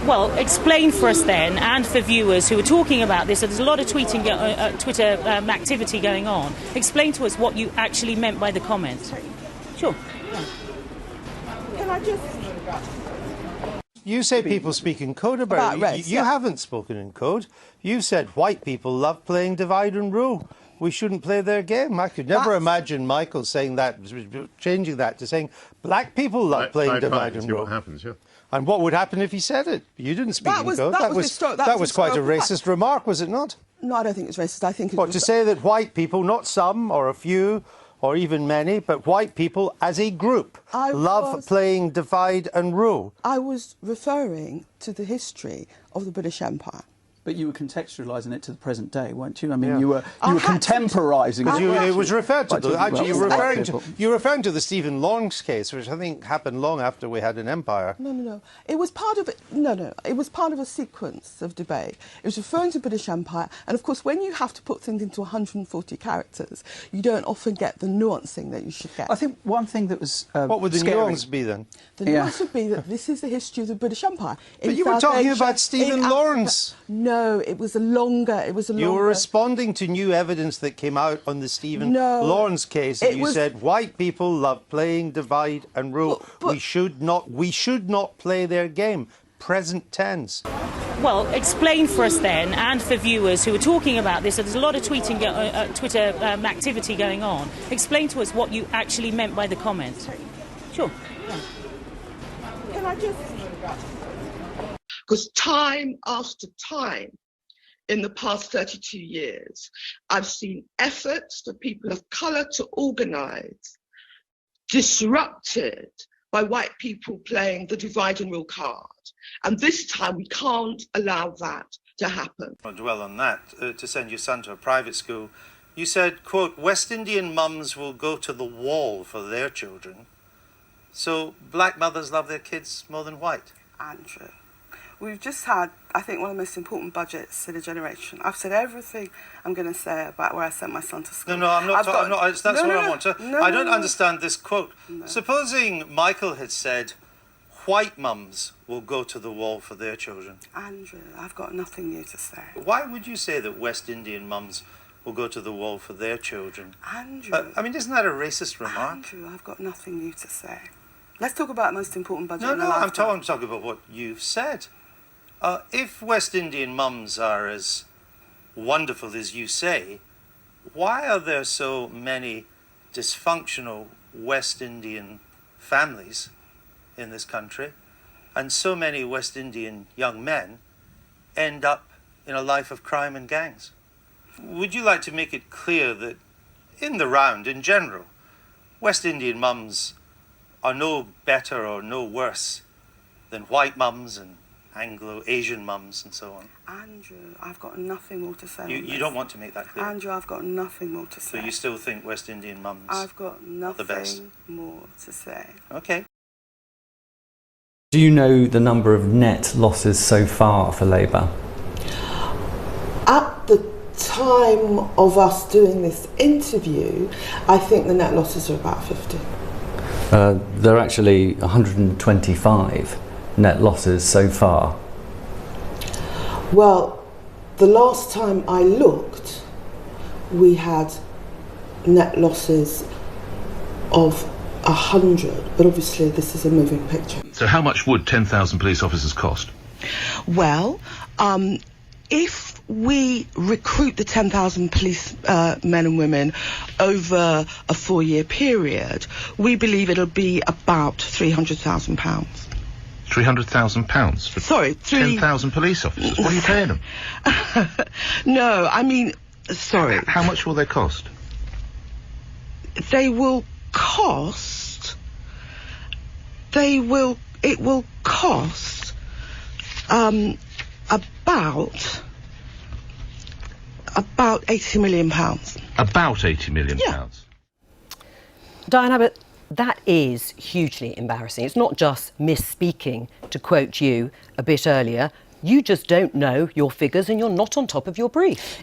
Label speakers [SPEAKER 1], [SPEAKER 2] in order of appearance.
[SPEAKER 1] Well, explain for us then, and for viewers who are talking about this, there's a lot of Twitter activity going on. Explain to us what you actually meant by the comment. Sure. Yeah.
[SPEAKER 2] Can I just...
[SPEAKER 3] You say people speak in code about race. You haven't spoken in code. You've said white people love playing divide and rule. We shouldn't play their game. I could never imagine Michael saying that, changing that to saying black people love playing divide and rule.
[SPEAKER 4] What happens, yeah.
[SPEAKER 3] And what would happen if he said it? You didn't speak in code.
[SPEAKER 2] That was
[SPEAKER 3] quite a racist remark, was it not?
[SPEAKER 2] No, I don't think it's racist. I think it was...
[SPEAKER 3] To say that white people, not some or a few or even many, but white people as a group love playing divide and rule.
[SPEAKER 2] I was referring to the history of the British Empire.
[SPEAKER 5] But you were contextualising it to the present day, weren't you? I mean, you were contemporising it.
[SPEAKER 3] It was referred to. Actually, you're referring to the Stephen Lawrence case, which I think happened long after we had an empire.
[SPEAKER 2] No. It was part of it. No. It was part of a sequence of debate. It was referring to British Empire, and of course, when you have to put things into 140 characters, you don't often get the nuancing that you should get.
[SPEAKER 5] I think one thing that was
[SPEAKER 3] what would the nuance be then?
[SPEAKER 2] The nuance would be that this is the history of the British Empire.
[SPEAKER 3] But you were talking about Stephen Lawrence.
[SPEAKER 2] No, it was a longer...
[SPEAKER 3] You were responding to new evidence that came out on the Stephen Lawrence case, and you said white people love playing divide and rule. We should not play their game. Present tense.
[SPEAKER 1] Well, explain for us then, and for viewers who are talking about this, there's a lot of Twitter activity going on. Explain to us what you actually meant by the comment. Sure. Yeah.
[SPEAKER 2] Can I just...
[SPEAKER 6] Because time after time in the past 32 years, I've seen efforts for people of colour to organise disrupted by white people playing the divide and rule card. And this time we can't allow that to happen.
[SPEAKER 3] I'll dwell on that. To send your son to a private school, you said, quote, West Indian mums will go to the wall for their children. So black mothers love their kids more than white.
[SPEAKER 7] Andrew, we've just had, I think, one of the most important budgets in a generation. I've said everything I'm going to say about where I sent my son to school.
[SPEAKER 3] No, I'm not. That's what I want to. I don't understand this quote. No. Supposing Michael had said, white mums will go to the wall for their children.
[SPEAKER 7] Andrew, I've got nothing new to say.
[SPEAKER 3] Why would you say that West Indian mums will go to the wall for their children?
[SPEAKER 7] Andrew.
[SPEAKER 3] I mean, isn't that a racist remark?
[SPEAKER 7] Andrew, I've got nothing new to say. Let's talk about the most important budget in
[SPEAKER 3] No,
[SPEAKER 7] the
[SPEAKER 3] I'm talking about what you've said. If West Indian mums are as wonderful as you say, why are there so many dysfunctional West Indian families in this country, and so many West Indian young men end up in a life of crime and gangs? Would you like to make it clear that, in the round, in general, West Indian mums are no better or no worse than white mums and Anglo-Asian mums and so on?
[SPEAKER 7] Andrew, I've got nothing more to say.
[SPEAKER 3] You don't want to make that clear?
[SPEAKER 7] Andrew, I've got nothing more to say.
[SPEAKER 3] So you still think West Indian mums
[SPEAKER 7] I've got nothing
[SPEAKER 3] the best?
[SPEAKER 7] More to say.
[SPEAKER 3] Okay.
[SPEAKER 8] Do you know the number of net losses so far for Labour?
[SPEAKER 2] At the time of us doing this interview, I think the net losses are about 50.
[SPEAKER 8] There are actually 125 net losses so far.
[SPEAKER 2] Well, the last time I looked, we had net losses of 100, but obviously this is a moving picture.
[SPEAKER 4] So how much would 10,000 police officers cost?
[SPEAKER 2] Well, if we recruit the 10,000 police men and women over a 4-year period, we believe it'll be about £300,000.
[SPEAKER 4] £300,000 for 10,000 police officers? What are you paying them?
[SPEAKER 2] No, I mean, sorry.
[SPEAKER 4] How much will they cost?
[SPEAKER 2] It will cost about £80 million.
[SPEAKER 4] About £80 million?
[SPEAKER 2] Yeah.
[SPEAKER 9] Dianne Abbott, that is hugely embarrassing. It's not just misspeaking, to quote you a bit earlier. You just don't know your figures and you're not on top of your brief.